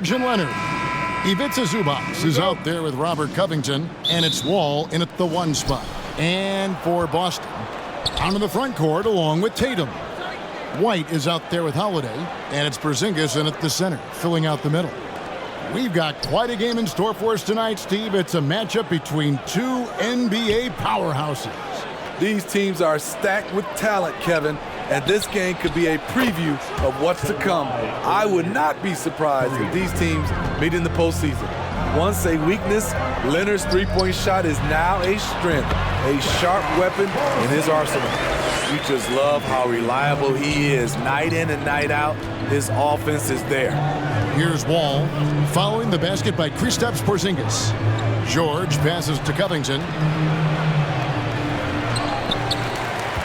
George and Leonard. Ivica Zubac is out there with Robert Covington, and it's Wall in at the 1 spot. And for Boston, down in the front court along with Tatum. White is out there with Holiday, and it's Porzingis in at the center, filling out the middle. We've got quite a game in store for us tonight, Steve. It's a matchup between two NBA powerhouses. These teams are stacked with talent, Kevin, and this game could be a preview of what's to come. I would not be surprised if these teams meet in the postseason. Once a weakness, Leonard's three-point shot is now a strength, a sharp weapon in his arsenal. You just love how reliable he is. Night in and night out, his offense is there. Here's Wall, following the basket by Kristaps Porzingis. George passes to Covington.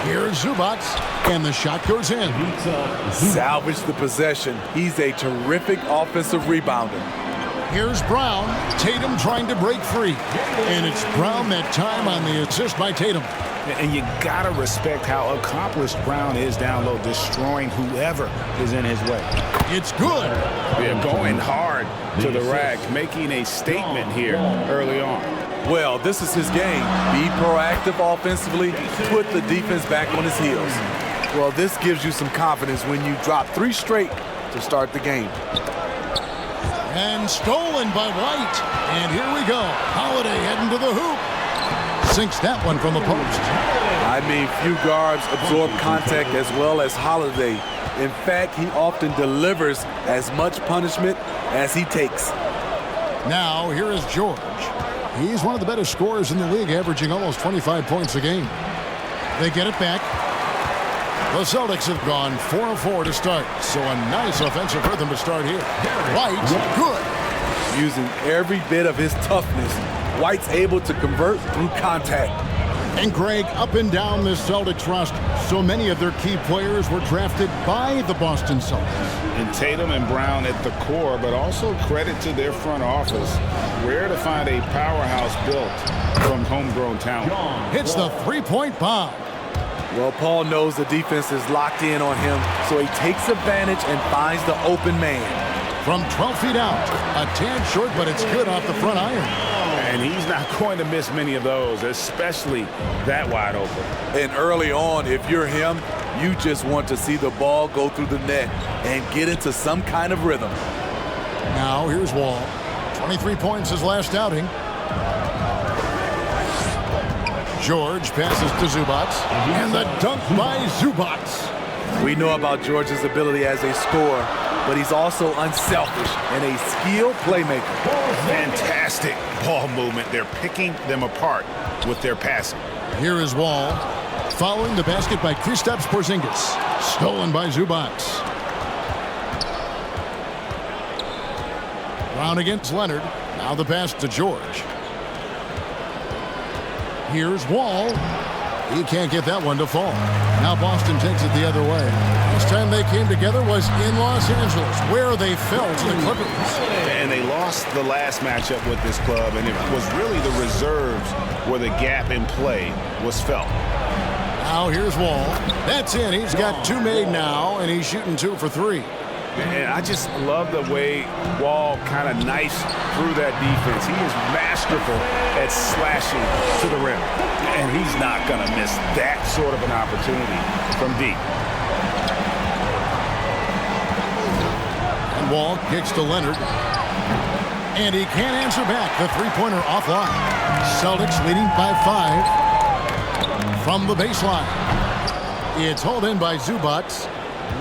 Here's Zubac, and the shot goes in. Salvage the possession. He's a terrific offensive rebounder. Here's Brown. Tatum trying to break free. And it's Brown that time on the assist by Tatum. And you gotta respect how accomplished Brown is down low, destroying whoever is in his way. It's good. They're going hard to the rack, making a statement here early on. Well, this is his game. Be proactive offensively, put the defense back on his heels. Well, this gives you some confidence when you drop 3 straight to start the game. And stolen by White. And here we go. Holiday heading to the hoop. Sinks that one from the post. I mean, few guards absorb contact as well as Holiday. In fact, he often delivers as much punishment as he takes. Now, here is George. He's one of the better scorers in the league, averaging almost 25 points a game. They get it back. The Celtics have gone 4 of 4 to start, so a nice offensive rhythm to start here. White, good. Using every bit of his toughness, White's able to convert through contact. And Greg, up and down this Celtics roster, so many of their key players were drafted by the Boston Celtics. And Tatum and Brown at the core, but also credit to their front office. Rare to find a powerhouse built from homegrown talent. Hits the three-point bomb. Well, Paul knows the defense is locked in on him, so he takes advantage and finds the open man. From 12 feet out, a tad short, but it's good off the front iron. And he's not going to miss many of those, especially that wide open. And early on, if you're him, you just want to see the ball go through the net and get into some kind of rhythm. Now here's Wall. 23 points his last outing. George passes to Zubac. And the dunk by Zubac. We know about George's ability as a scorer, but he's also unselfish and a skilled playmaker. Fantastic ball movement. They're picking them apart with their passing. Here is Wall, following the basket by Kristaps Porzingis. Stolen by Zubac. Brown against Leonard. Now the pass to George. Here's Wall. He can't get that one to fall. Now Boston takes it the other way. Last time they came together was in Los Angeles, where they fell to the Clippers. And they lost the last matchup with this club, and it was really the reserves where the gap in play was felt. Now here's Wall. That's in. He's got 2 made now, and he's shooting 2 for 3. And I just love the way Wall kind of knifes through that defense. He is masterful at slashing to the rim. And he's not going to miss that sort of an opportunity from deep. And Wall kicks to Leonard. And he can't answer back. The three-pointer offline. Celtics leading by 5 from the baseline. It's hauled in by Zubac.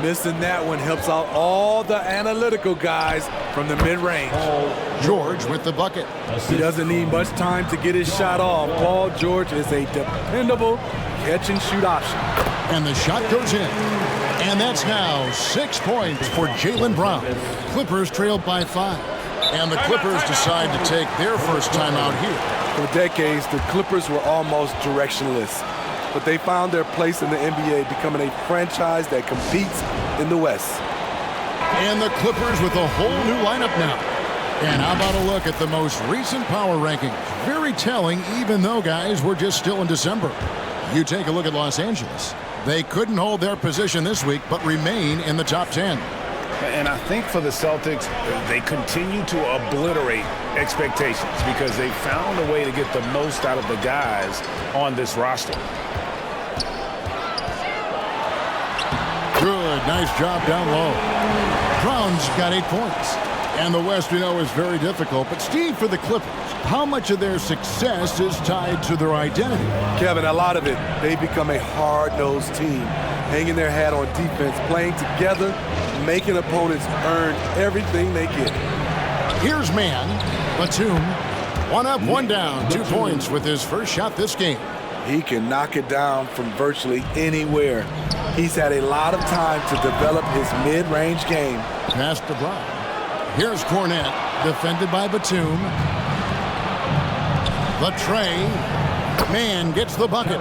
Missing that one helps out all the analytical guys from the mid-range. George with the bucket. He doesn't need much time to get his shot off. Paul George is a dependable catch-and-shoot option. And the shot goes in. And that's now 6 points for Jaylen Brown. Clippers trailed by 5. And the Clippers decide to take their first time out here. For decades, the Clippers were almost directionless. But they found their place in the NBA, becoming a franchise that competes in the West. And the Clippers with a whole new lineup now. And how about a look at the most recent power rankings? Very telling, even though, guys, we're just still in December. You take a look at Los Angeles. They couldn't hold their position this week, but remain in the top 10. And I think for the Celtics, they continue to obliterate expectations because they found a way to get the most out of the guys on this roster. Good, nice job down low. Brown's got 8 points. And the West, we know, is very difficult. But Steve, for the Clippers, how much of their success is tied to their identity? Kevin, a lot of it. They become a hard-nosed team, hanging their hat on defense, playing together, making opponents earn everything they get. Here's man, Batum. 1 up, 1 down, 2 points with his first shot this game. He can knock it down from virtually anywhere. He's had a lot of time to develop his mid-range game. Pass to Brown. Here's Cornette, defended by Batum. The tray. Man gets the bucket.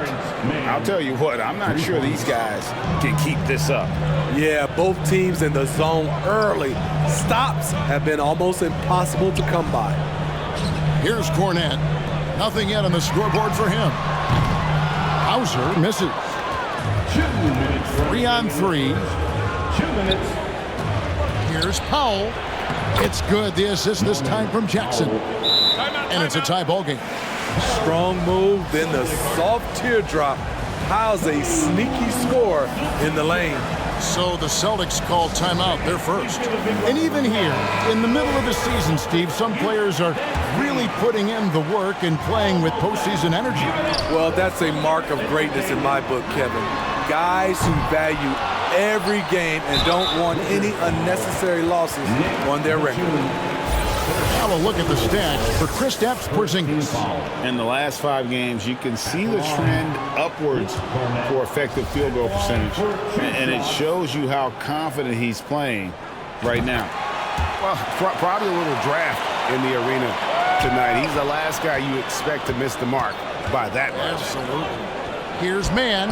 I'll tell you what, I'm not sure these guys can keep this up. Yeah, both teams in the zone early. Stops have been almost impossible to come by. Here's Cornette. Nothing yet on the scoreboard for him. Hauser misses. 3 on 3. 2 minutes. Here's Powell. It's good. The assist this time from Jackson. And it's a tie ball game. Strong move, then the soft teardrop. Powell's a sneaky score in the lane. So the Celtics call timeout, their first. And even here, in the middle of the season, Steve, some players are really putting in the work and playing with postseason energy. Well, that's a mark of greatness in my book, Kevin. Guys who value every game and don't want any unnecessary losses on their record. Now a look at the stats for Kristaps Porzingis. In the last 5 games, you can see the trend upwards for effective field goal percentage. And it shows you how confident he's playing right now. Well, probably a little draft in the arena tonight. He's the last guy you expect to miss the mark by that much. Absolutely. Here's man,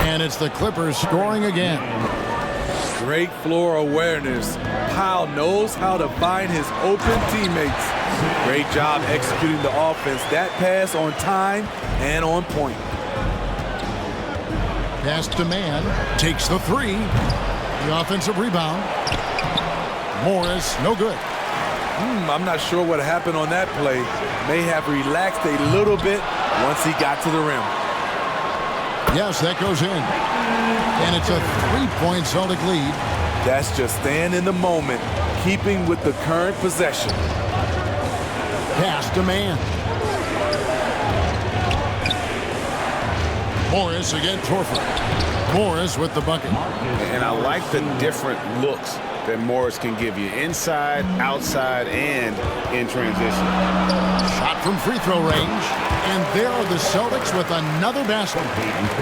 and it's the Clippers scoring again. Great floor awareness. Powell knows how to find his open teammates. Great job executing the offense. That pass on time and on point. Pass to man, takes the 3. The offensive rebound. Morris, no good. I'm not sure what happened on that play. May have relaxed a little bit once he got to the rim. Yes, that goes in. And it's a 3-point Celtic lead. That's just staying in the moment, keeping with the current possession. Pass to man. Morris against Horford. Morris with the bucket. And I like the different looks that Morris can give you inside, outside, and in transition. Shot from free throw range. And there are the Celtics with another basket.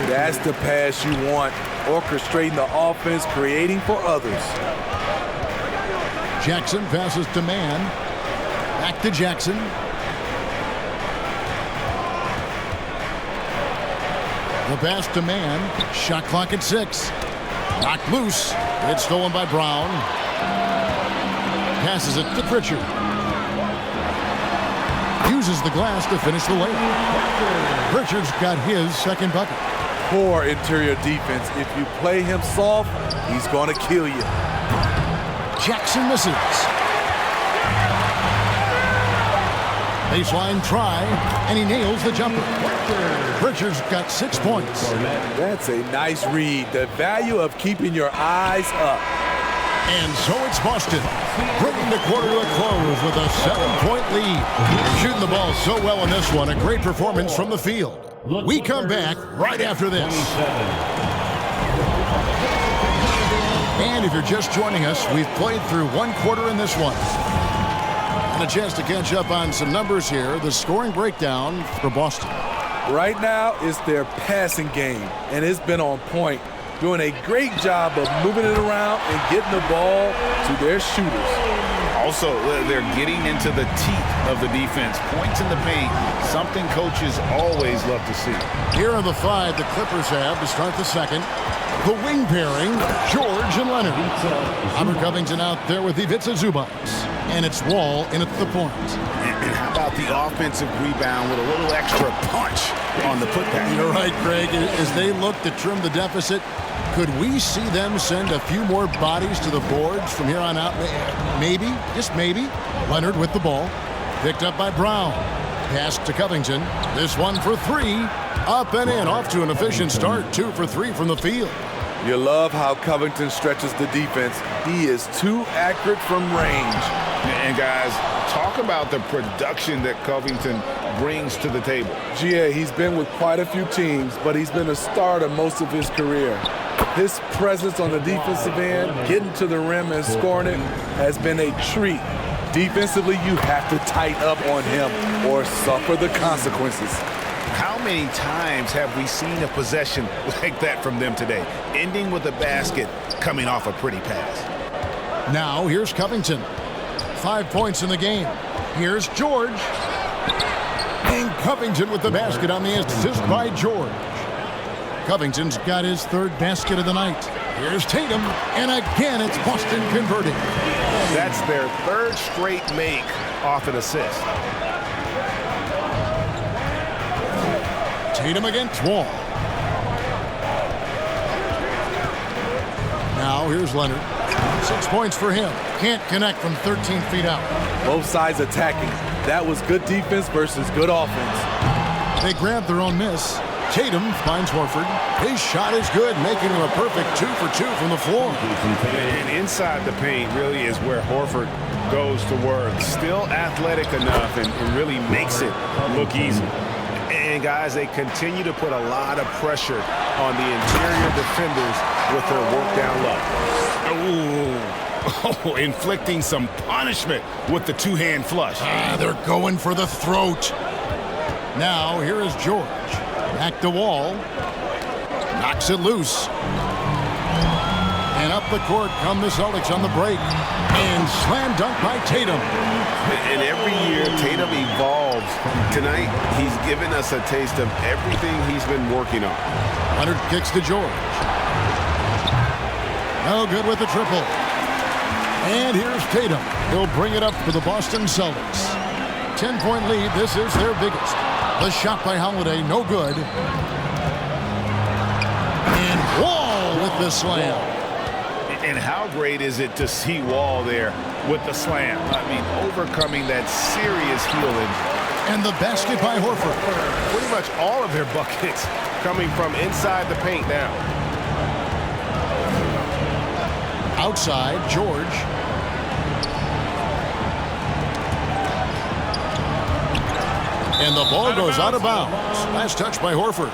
That's the pass you want. Orchestrating the offense, creating for others. Jackson passes to man. Back to Jackson. The pass to man. Shot clock at 6. Knocked loose. It's stolen by Brown. Passes it to Pritchard. Uses the glass to finish the layup. Pritchard's got his second bucket. Poor interior defense. If you play him soft, he's going to kill you. Jackson misses. Baseline try, and he nails the jumper. Pritchard's got 6 points. That's a nice read. The value of keeping your eyes up. And so it's Boston, bringing the quarter to a close with a 7-point lead. Shooting the ball so well in this one, a great performance from the field. We come back right after this. And if you're just joining us, we've played through 1 quarter in this one. And a chance to catch up on some numbers here. The scoring breakdown for Boston. Right now, it's their passing game, and it's been on point. Doing a great job of moving it around and getting the ball to their shooters. Also, they're getting into the teeth of the defense. Points in the paint, something coaches always love to see. Here are the 5 the Clippers have to start the second. The wing pairing, George and Leonard. Robert Covington out there with Ivica Zubac. And it's Wall in at the point. And how about the offensive rebound with a little extra punch on the putback? You're right, Greg. As they look to trim the deficit, could we see them send a few more bodies to the boards from here on out? Maybe, just maybe. Leonard with the ball. Picked up by Brown. Pass to Covington. This one for three. Up and in. Off to an efficient start. 2 for 3 from the field. You love how Covington stretches the defense. He is too accurate from range. And guys, talk about the production that Covington brings to the table. Yeah, he's been with quite a few teams, but he's been a starter most of his career. His presence on the defensive end, getting to the rim and scoring it, has been a treat. Defensively, you have to tighten up on him or suffer the consequences. How many times have we seen a possession like that from them today, ending with a basket coming off a pretty pass? Now here's Covington. 5 points in the game. Here's George. And Covington with the basket on the assist by George. Covington's got his 3rd basket of the night. Here's Tatum, and again it's Boston converting. That's their 3rd straight make off an assist. Tatum against Wall. Now here's Leonard. 6 points for him. Can't connect from 13 feet out. Both sides attacking. That was good defense versus good offense. They grab their own miss. Tatum finds Horford. His shot is good, making him a perfect 2 for 2 from the floor. And inside the paint really is where Horford goes to work. Still athletic enough and really makes it look easy. And guys, they continue to put a lot of pressure on the interior defenders with their work down low. Oh, inflicting some punishment with the 2-hand flush. They're going for the throat. Now here is George. Back to Wall. Knocks it loose. And up the court come the Celtics on the break. And slam dunk by Tatum. And every year, Tatum evolves. Tonight, he's given us a taste of everything he's been working on. Leonard kicks to George. No good with the triple. And here's Tatum. He'll bring it up for the Boston Celtics. 10-point lead. This is their biggest. The shot by Holiday, no good. And Wall with the slam. And how great is it to see Wall there with the slam? I mean, overcoming that serious heel injury. And the basket by Horford. Pretty much all of their buckets coming from inside the paint now. Outside, George. And the ball goes out of bounds. Last touch by Horford.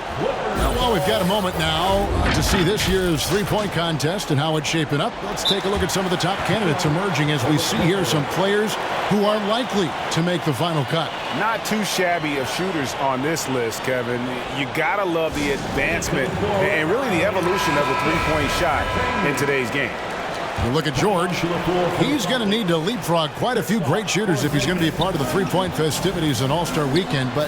Now, while we've got a moment now to see this year's three-point contest and how it's shaping up, let's take a look at some of the top candidates emerging as we see here some players who are likely to make the final cut. Not too shabby of shooters on this list, Kevin. You gotta love the advancement and really the evolution of the three-point shot in today's game. You look at George. He's going to need to leapfrog quite a few great shooters if he's going to be a part of the three-point festivities on All-Star Weekend, but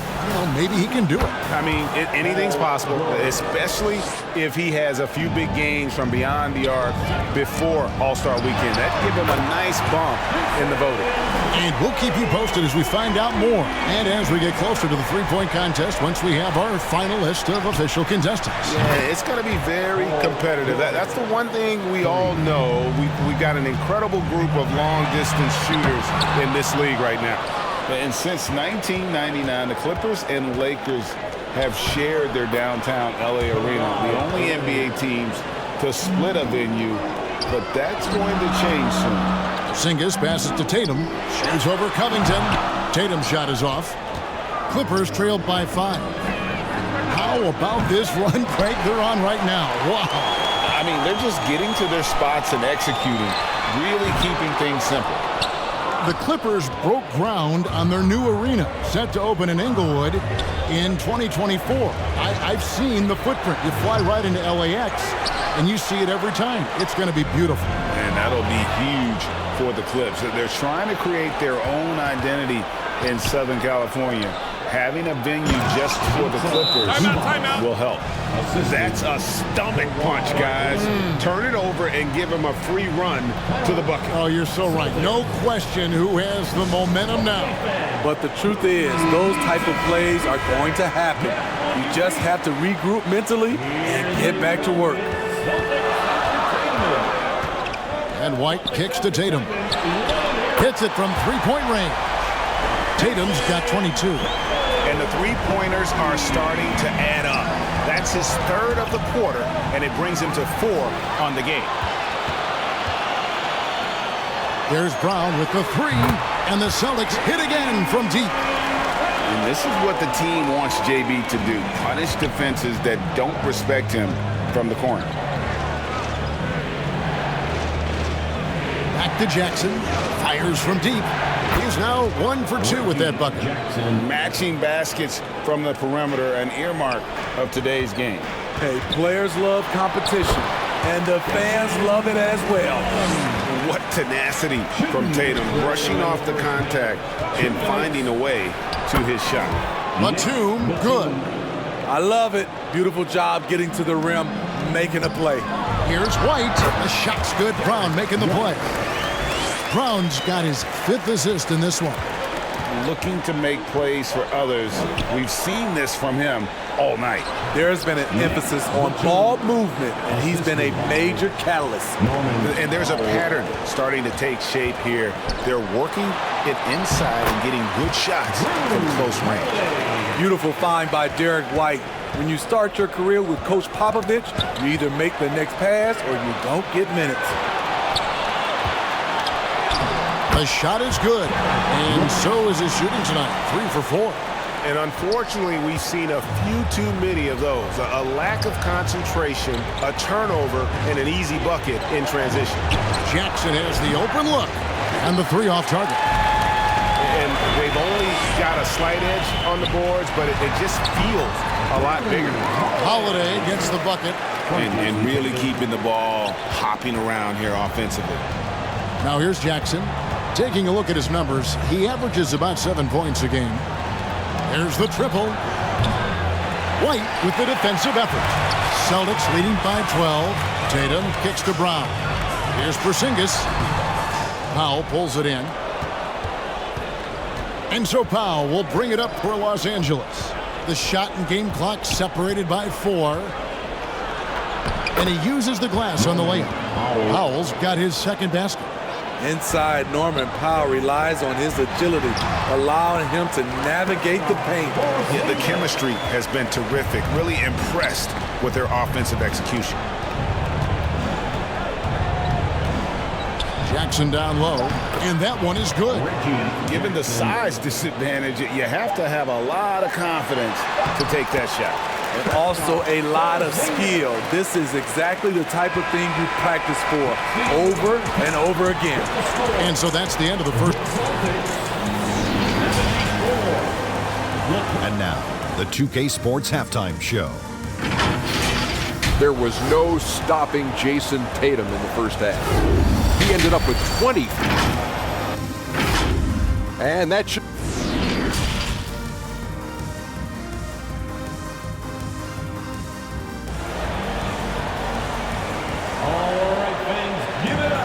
maybe he can do it. I mean, anything's possible, especially if he has a few big games from beyond the arc before All-Star Weekend. That'd give him a nice bump in the voting. And we'll keep you posted as we find out more and as we get closer to the three-point contest once we have our final list of official contestants. Yeah, it's going to be very competitive. That's the one thing we all know. We got an incredible group of long-distance shooters in this league right now. And since 1999, the Clippers and Lakers have shared their downtown LA arena, the only NBA teams to split a venue, but that's going to change soon. Porzingis passes to Tatum. Shoots over Covington. Tatum's shot is off. Clippers trailed by 5. How about this run, Craig, they're on right now? Wow. I mean, they're just getting to their spots and executing, really keeping things simple. The Clippers broke ground on their new arena, set to open in Inglewood in 2024. I've seen the footprint. You fly right into LAX, and you see it every time. It's going to be beautiful. And that'll be huge for the Clips. They're trying to create their own identity in Southern California. Having a venue just for the Clippers will help. That's a stomach punch, guys. Turn it over and give him a free run to the bucket. Oh, you're so right. No question who has the momentum now. But the truth is, those type of plays are going to happen. You just have to regroup mentally and get back to work. And White kicks to Tatum. Hits it from three-point range. Tatum's got 22. And the three-pointers are starting to add up. That's his third of the quarter, and it brings him to 4 on the game. There's Brown with the 3, and the Celtics hit again from deep. And this is what the team wants JB to do. Punish defenses that don't respect him from the corner. Back to Jackson. Fires from deep. He's now 1 for 2 with that bucket. Matching baskets from the perimeter, an earmark of today's game. Hey, players love competition, and the fans love it as well. What tenacity from Tatum, brushing off the contact and finding a way to his shot. Batum, good. I love it. Beautiful job getting to the rim, making a play. Here's White. The shot's good. Brown making the play. Brown's got his 5th assist in this one. Looking to make plays for others. We've seen this from him all night. There's been an emphasis on ball movement, and he's been a major catalyst. And there's a pattern starting to take shape here. They're working it inside and getting good shots from close range. Beautiful find by Derek White. When you start your career with Coach Popovich, you either make the next pass or you don't get minutes. The shot is good, and so is his shooting tonight. 3 for 4. And unfortunately, we've seen a few too many of those. A lack of concentration, a turnover, and an easy bucket in transition. Jackson has the open look, and the 3 off target. And they've only got a slight edge on the boards, but it just feels a lot bigger. Holiday gets the bucket. And really keeping the ball hopping around here offensively. Now here's Jackson. Taking a look at his numbers, he averages about 7 points a game. There's the triple. White with the defensive effort. Celtics leading by 12. Tatum kicks to Brown. Here's Porzingis. Powell pulls it in. And so Powell will bring it up for Los Angeles. The shot and game clock separated by 4. And he uses the glass on the layup. Powell's got his 2nd basket. Inside, Norman Powell relies on his agility, allowing him to navigate the paint. Yeah, the chemistry has been terrific. Really impressed with their offensive execution. Jackson down low, and that one is good. Given the size disadvantage, you have to have a lot of confidence to take that shot. And also a lot of skill. This is exactly the type of thing you practice for over and over again. And so that's the end of the first. And now, the 2K Sports Halftime Show. There was no stopping Jason Tatum in the first half. He ended up with 20. And that should...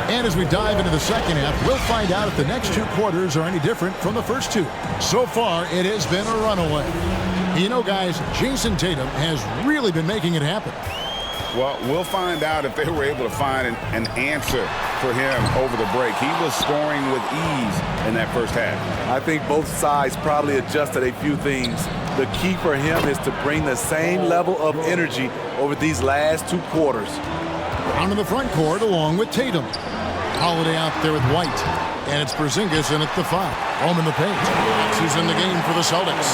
And as we dive into the second half, we'll find out if the next 2 quarters are any different from the first 2. So far, it has been a runaway. You know, guys, Jason Tatum has really been making it happen. Well, we'll find out if they were able to find an answer for him over the break. He was scoring with ease in that first half. I think both sides probably adjusted a few things. The key for him is to bring the same level of energy over these last 2 quarters. Down in the front court along with Tatum. Holiday out there with White. And it's Porzingis in at the 5. Home in the paint. He's in the game for the Celtics.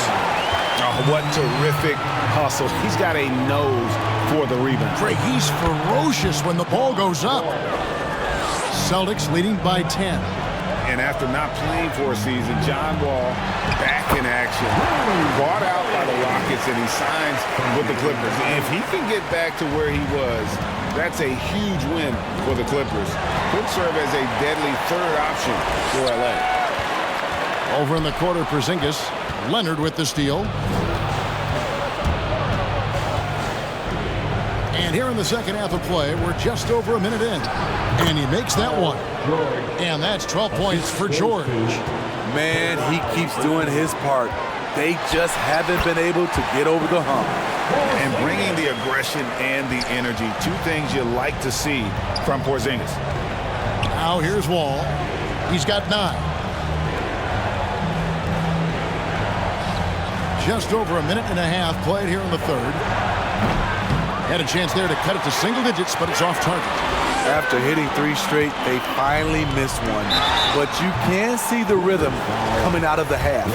Oh, what terrific hustle. He's got a nose for the rebound. Craig, he's ferocious when the ball goes up. Celtics leading by 10. And after not playing for a season, John Wall back in action. Bought out by the Rockets, and he signs with the Clippers. If he can get back to where he was, that's a huge win for the Clippers. Could serve as a deadly 3rd option for LA. Over in the quarter, Porzingis Leonard with the steal. And here in the second half of play, we're just over a minute in. And he makes that one. And that's 12 points for George. Man, he keeps doing his part. They just haven't been able to get over the hump. And bringing the aggression and the energy, two things you like to see from Porzingis. Now here's Wall. He's got 9. Just over a minute and a half played here in the third. Had a chance there to cut it to single digits, but it's off target. After hitting 3 straight, they finally missed one. But you can see the rhythm coming out of the half.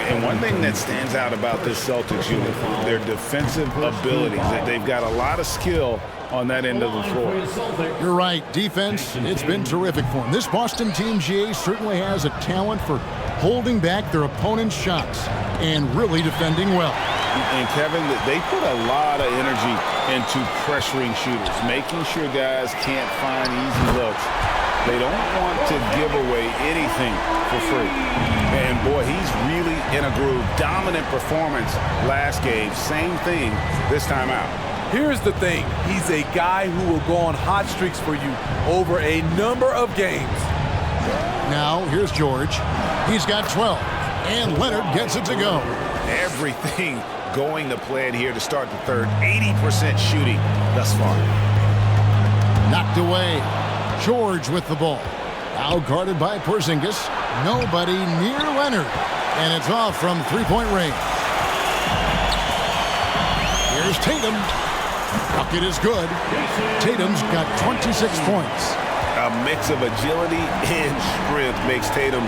And one thing that stands out about this Celtics unit, their defensive abilities. They've got a lot of skill on that end of the floor. You're right. Defense, it's been terrific for them. This Boston team, GA, certainly has a talent for holding back their opponent's shots and really defending well. And Kevin, they put a lot of energy into pressuring shooters, making sure guys can't find easy looks. They don't want to give away anything for free. And boy, he's really in a groove. Dominant performance last game. Same thing this time out. Here's the thing. He's a guy who will go on hot streaks for you over a number of games. Now, here's George. He's got 12. And Leonard gets it to go. Everything going to plan here to start the third. 80% shooting thus far. Knocked away. George with the ball. Now guarded by Porzingis. Nobody near Leonard. And it's off from three-point range. Here's Tatum. Bucket is good. Tatum's got 26 points. A mix of agility and strength makes Tatum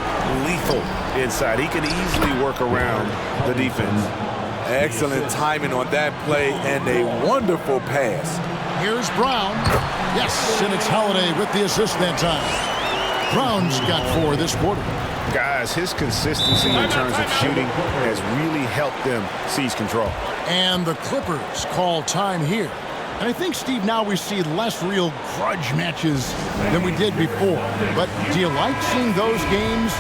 lethal inside. He can easily work around the defense. Excellent timing on that play and a wonderful pass. Here's Brown. Yes, and it's Holiday with the assist that time. Brown's got 4 this quarter. Guys, his consistency in terms of shooting has really helped them seize control. And the Clippers call time here. And I think, Steve, now we see less real grudge matches than we did before. But do you like seeing those games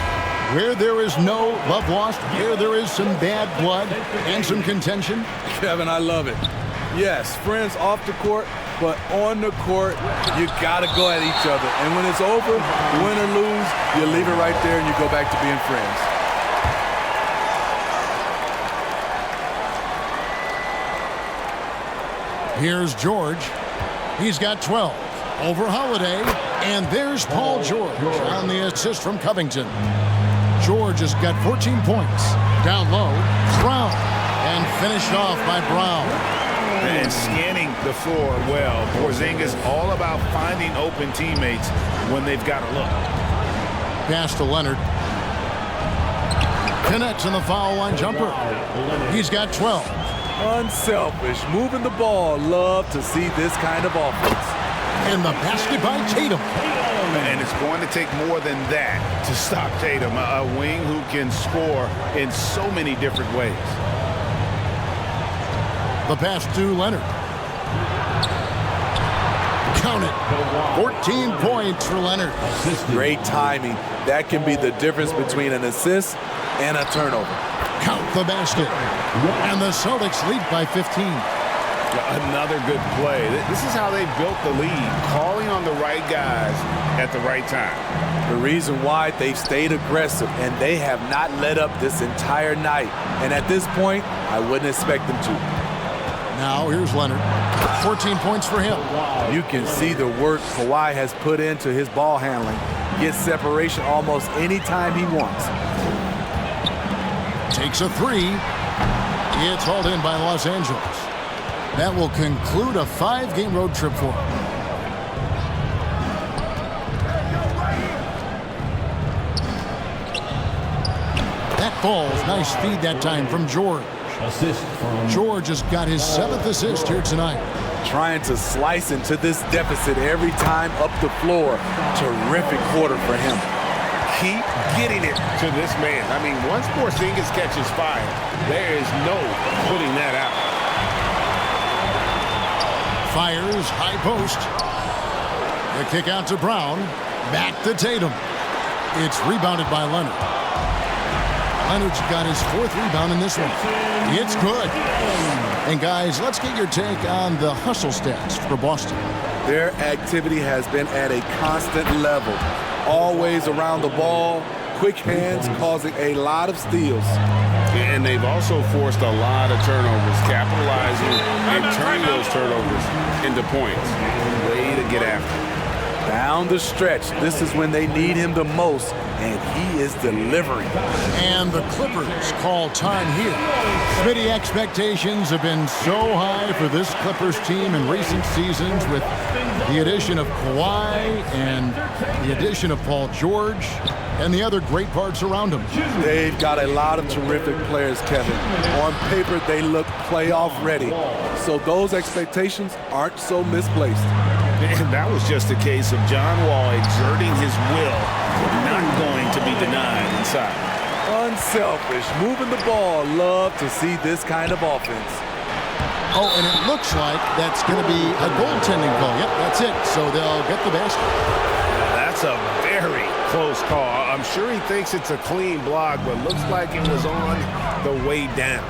where there is no love lost, where there is some bad blood and some contention? Kevin, I love it. Yes, friends off the court, but on the court, you got to go at each other. And when it's over, win or lose, you leave it right there and you go back to being friends. Here's George. He's got 12. Over Holiday. And there's Paul George on the assist from Covington. George has got 14 points. Down low, Brown. And finished off by Brown. And scanning the floor well. Porzingis all about finding open teammates when they've got a look. Pass to Leonard. Connects in the foul line jumper. He's got 12. Unselfish, moving the ball. Love to see this kind of offense. And the basket by Tatum. And it's going to take more than that to stop Tatum, a wing who can score in so many different ways. The pass to Leonard. Count it. 14 points for Leonard. Great timing. That can be the difference between an assist and a turnover. Count the basket. And the Celtics lead by 15. Another good play. This is how they built the lead, calling on the right guys at the right time. The reason why they've stayed aggressive, and they have not let up this entire night. And at this point, I wouldn't expect them to. Now here's Leonard. 14 points for him. You can see the work Kawhi has put into his ball handling. Gets separation almost any time he wants. Takes a 3. It's hauled in by Los Angeles. That will conclude a 5-game road trip for him. That falls. Nice feed that time from George. George has got his 7th assist here tonight. Trying to slice into this deficit every time up the floor. Terrific quarter for him. Keep getting it to this man. I mean, once Porzingis catches fire, there is no putting that out. Fires, high post. The kick out to Brown. Back to Tatum. It's rebounded by Leonard. Leonard's got his 4th rebound in this one. It's good. And guys, let's get your take on the hustle stats for Boston. Their activity has been at a constant level. Always around the ball, quick hands causing a lot of steals. And they've also forced a lot of turnovers, capitalizing and turning those turnovers into points. Way to get after it. Down the stretch, this is when they need him the most, and he is delivering. And the Clippers call time here. Committee expectations have been so high for this Clippers team in recent seasons with the addition of Kawhi and the addition of Paul George and the other great parts around him. They've got a lot of terrific players, Kevin. On paper, they look playoff ready. So those expectations aren't so misplaced. And that was just a case of John Wall exerting his will, not going to be denied inside. Unselfish, moving the ball. Love to see this kind of offense. Oh, and it looks like that's going to be a goaltending call. Yep, that's it. So they'll get the basket. That's a very close call. I'm sure he thinks it's a clean block, but looks like it was on the way down.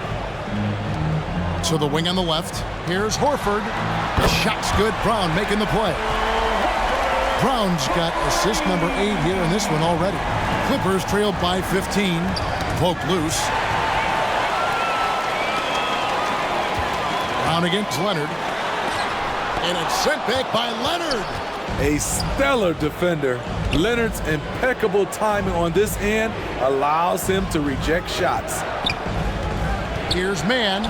To the wing on the left. Here's Horford. The shot's good. Brown making the play. Brown's got assist number 8 here in this one already. Clippers trailed by 15. Poke loose. Brown against Leonard. And it's sent back by Leonard. A stellar defender. Leonard's impeccable timing on this end allows him to reject shots. Here's Mann.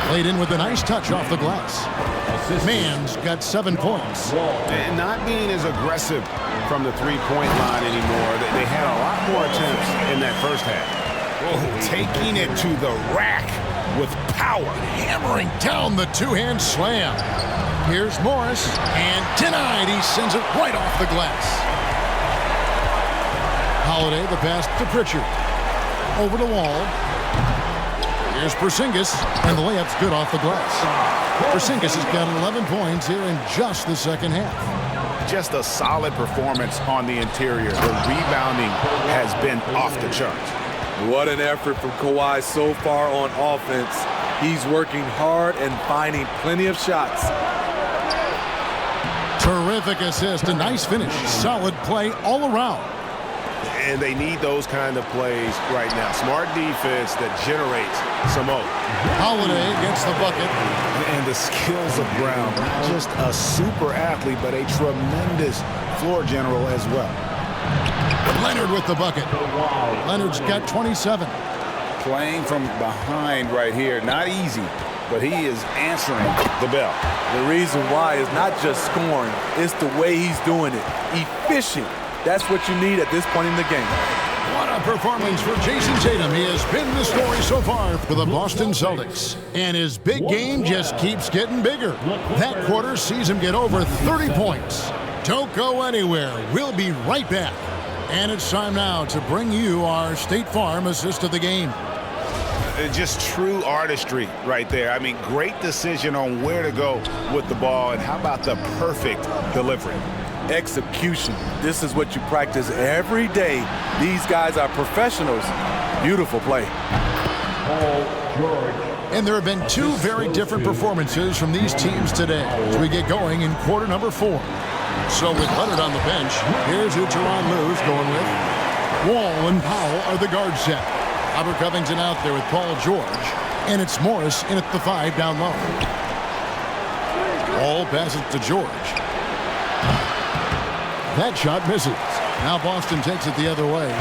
Played in with a nice touch off the glass. Mann's got 7 points. And not being as aggressive from the three-point line anymore. They had a lot more attempts in that first half. Taking it to the rack with power. Hammering down the two-hand slam. Here's Morris. And denied. He sends it right off the glass. Holiday, the pass to Pritchard. Over the wall. Here's Porzingis, and the layup's good off the glass. Porzingis has got 11 points here in just the second half. Just a solid performance on the interior. The rebounding has been off the charts. What an effort from Kawhi so far on offense. He's working hard and finding plenty of shots. Terrific assist, a nice finish. Solid play all around. And they need those kind of plays right now. Smart defense that generates some hope. Holiday gets the bucket. And the skills of Brown. Not just a super athlete, but a tremendous floor general as well. Leonard with the bucket. Leonard's got 27. Playing from behind right here. Not easy, but he is answering the bell. The reason why is not just scoring. It's the way he's doing it. Efficient. That's what you need at this point in the game. What a performance for Jason Tatum. He has been the story so far for the Boston Celtics. And his big game just keeps getting bigger. That quarter sees him get over 30 points. Don't go anywhere. We'll be right back. And it's time now to bring you our State Farm assist of the game. Just true artistry right there. I mean, great decision on where to go with the ball. And how about the perfect delivery? Execution. This is what you practice every day. These guys are professionals. Beautiful play. And there have been 2 very different performances from these teams today as we get going in quarter number 4. So with Leonard on the bench, here's who Tyronn Lue's going with. Wall and Powell are the guard set. Robert Covington out there with Paul George. And it's Morris in at the 5 down low. Wall passes to George. That shot misses. Now Boston takes it the other way.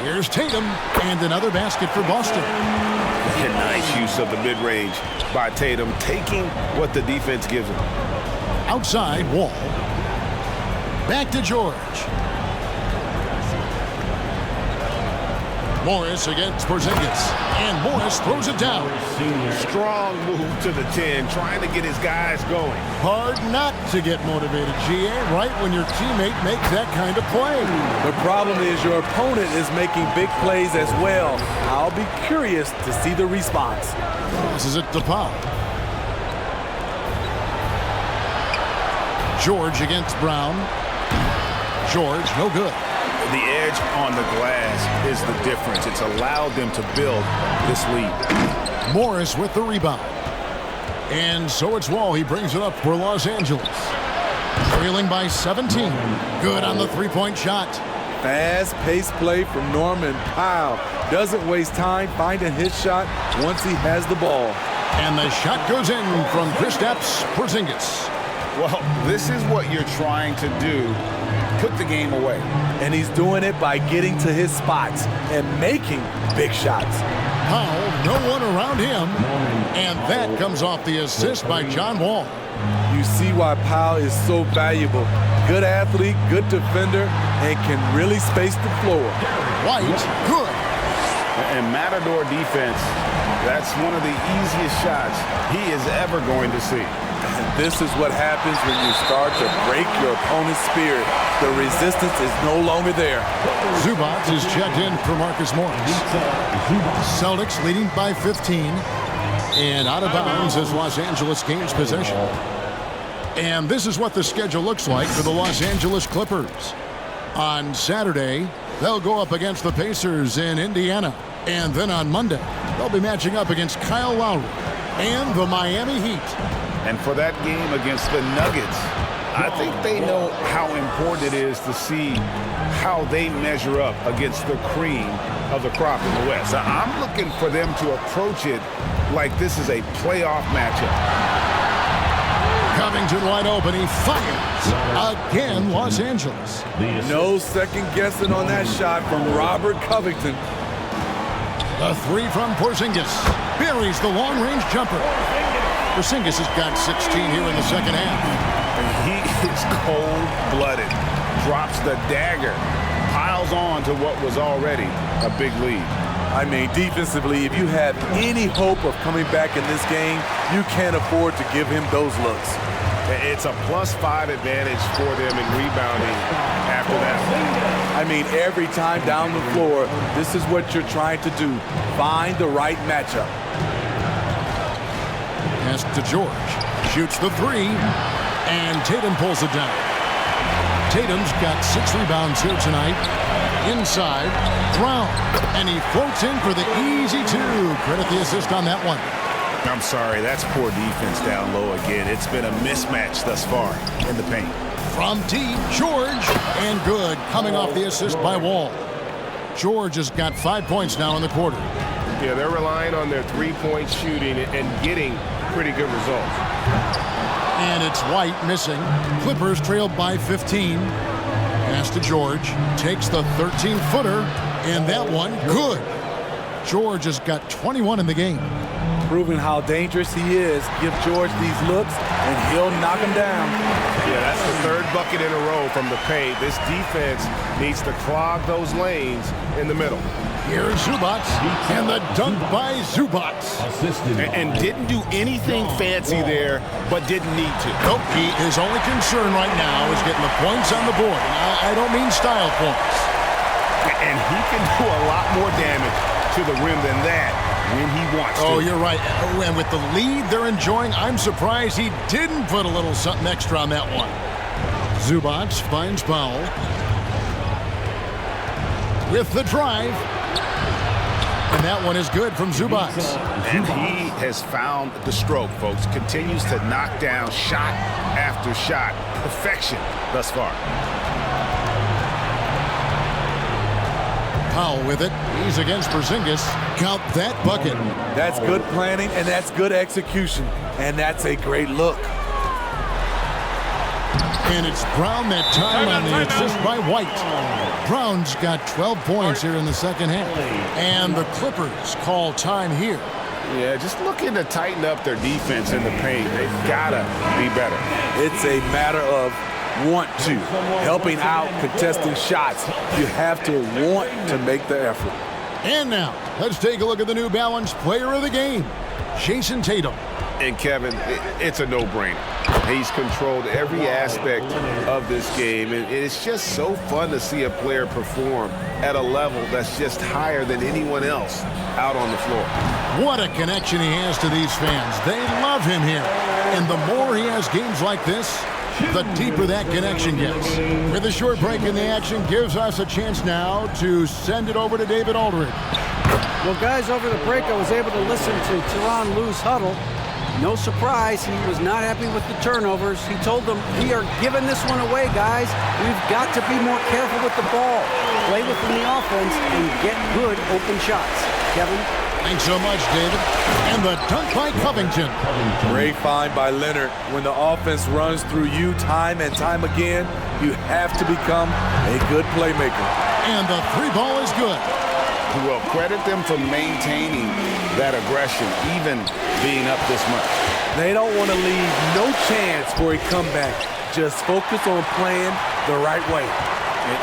Here's Tatum, and another basket for Boston. A nice use of the mid-range by Tatum, taking what the defense gives him. Outside, Wall. Back to George. Morris against Porzingis. And Morris throws it down. Strong move to the 10, trying to get his guys going. Hard not to get motivated, GA, right when your teammate makes that kind of play. The problem is your opponent is making big plays as well. I'll be curious to see the response. Passes it to Powell. George against Brown. George, no good. The air edge on the glass is the difference. It's allowed them to build this lead. Morris with the rebound. And so it's Wall. He brings it up for Los Angeles. Trailing by 17. Good on the three-point shot. Fast-paced play from Norman Powell. Doesn't waste time finding his shot once he has the ball. And the shot goes in from Kristaps Porzingis. Well, this is what you're trying to do. Put the game away. And he's doing it by getting to his spots and making big shots. Powell, no one around him. And that comes off the assist by John Wall. You see why Powell is so valuable. Good athlete, good defender, and can really space the floor. White, good. And Matador defense, that's one of the easiest shots he is ever going to see. And this is what happens when you start to break your opponent's spirit. The resistance is no longer there. Zubac is checked in for Marcus Morris. Celtics leading by 15. And out of bounds as Los Angeles gains possession. And this is what the schedule looks like for the Los Angeles Clippers. On Saturday, they'll go up against the Pacers in Indiana. And then on Monday, they'll be matching up against Kyle Lowry and the Miami Heat. And for that game against the Nuggets, I think they know how important it is to see how they measure up against the cream of the crop in the West. I'm looking for them to approach it like this is a playoff matchup. Covington wide open. He fires again, Los Angeles. No second guessing on that shot from Robert Covington. The three from Porzingis. Buries the long-range jumper. Porzingis has got 16 here in the second half. And he is cold-blooded. Drops the dagger. Piles on to what was already a big lead. I mean, defensively, if you have any hope of coming back in this game, you can't afford to give him those looks. It's a +5 advantage for them in rebounding after that. I mean, every time down the floor, this is what you're trying to do. Find the right matchup. Pass to George. Shoots the three. And Tatum pulls it down. Tatum's got 6 rebounds here tonight. Inside, Brown. And he floats in for the easy 2. Credit the assist on that one. I'm sorry, that's poor defense down low again. It's been a mismatch thus far in the paint. From deep, George. And good, coming off the assist by Wall. George has got 5 points now in the quarter. Yeah, they're relying on their three-point shooting and getting pretty good results. And it's White missing. Clippers trailed by 15. Pass to George. Takes the 13-footer. And that one, good. George has got 21 in the game. Proving how dangerous he is. Give George these looks, and he'll knock him down. Yeah, that's the 3rd bucket in a row from the paint. This defense needs to clog those lanes in the middle. Here's Zubac, and the dunk by Zubac. And didn't do anything fancy there, but didn't need to. Nope, his only concern right now is getting the points on the board. I don't mean style points. And he can do a lot more damage to the rim than that when he wants to. Oh, you're right. And with the lead they're enjoying, I'm surprised he didn't put a little something extra on that one. Zubac finds Powell. With the drive. And that one is good from Zubac. And he has found the stroke, folks. Continues to knock down shot after shot. Perfection thus far. Powell with it. He's against Porzingis. Count that bucket. That's good planning, and that's good execution. And that's a great look. And it's Brown that time on the assist by White. Brown's got 12 points here in the second half. And the Clippers call time here. Yeah, just looking to tighten up their defense in the paint. They've got to be better. It's a matter of want to. Helping out, contesting shots. You have to want to make the effort. And now, let's take a look at the New Balance player of the game, Jason Tatum. And Kevin, it's a no-brainer. He's controlled every aspect of this game, and it's just so fun to see a player perform at a level that's just higher than anyone else out on the floor. What a connection he has to these fans. They love him here. And the more he has games like this, the deeper that connection gets. With a short break in the action gives us a chance now to send it over to David Aldridge. Well, guys, over the break, I was able to listen to Tyronn Lue's huddle. No surprise, he was not happy with the turnovers. He told them, we are giving this one away, guys. We've got to be more careful with the ball, play within the offense, and get good open shots. Kevin? Thanks so much, David. And the dunk by Covington. Great find by Leonard. When the offense runs through you time and time again, you have to become a good playmaker. And the three ball is good. Well, credit them for maintaining that aggression, even being up this much. They don't want to leave no chance for a comeback. Just focus on playing the right way.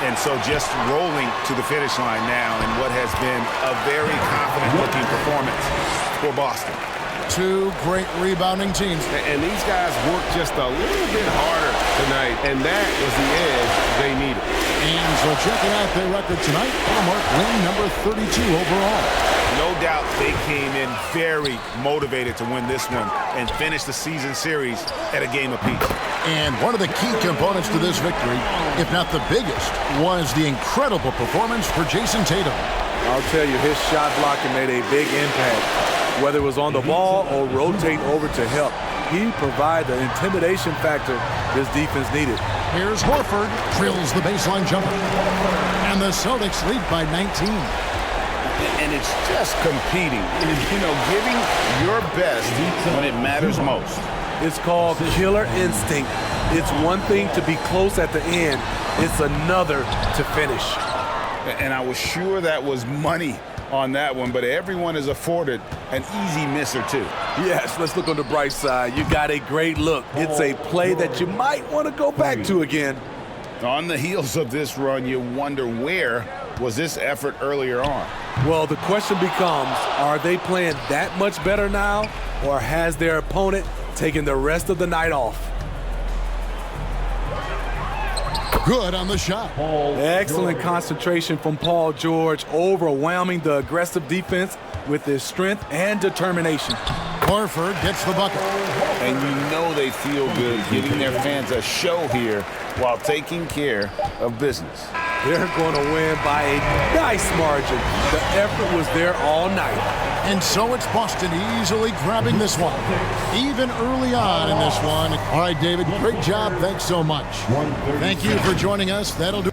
And so just rolling to the finish line now in what has been a very confident-looking performance for Boston. Two great rebounding teams. And these guys worked just a little bit harder tonight, and that was the edge they needed. And so checking out their record tonight, Hallmark win number 32 overall. No doubt they came in very motivated to win this one and finish the season series at a game apiece. And one of the key components to this victory, if not the biggest, was the incredible performance for Jason Tatum. I'll tell you, his shot blocking made a big impact. Whether it was on the ball or rotate over to help, he provided the intimidation factor this defense needed. Here's Horford, drills the baseline jumper. And the Celtics lead by 19. And it's just competing, giving your best when it matters most. It's called killer instinct. It's one thing to be close at the end. It's another to finish. And I was sure that was money on that one, but everyone is afforded an easy miss or two. Yes, let's look on the bright side. You got a great look. It's a play that you might want to go back to again. On the heels of this run, you wonder where was this effort earlier on? Well, the question becomes, are they playing that much better now, or has their opponent taken the rest of the night off? Good on the shot. Excellent concentration from Paul George, overwhelming the aggressive defense with his strength and determination. Horford gets the bucket. And you know they feel good giving their fans a show here while taking care of business. They're going to win by a nice margin. The effort was there all night. And so it's Boston easily grabbing this one, even early on in this one. All right, David, great job. Thanks so much. Thank you for joining us. That'll do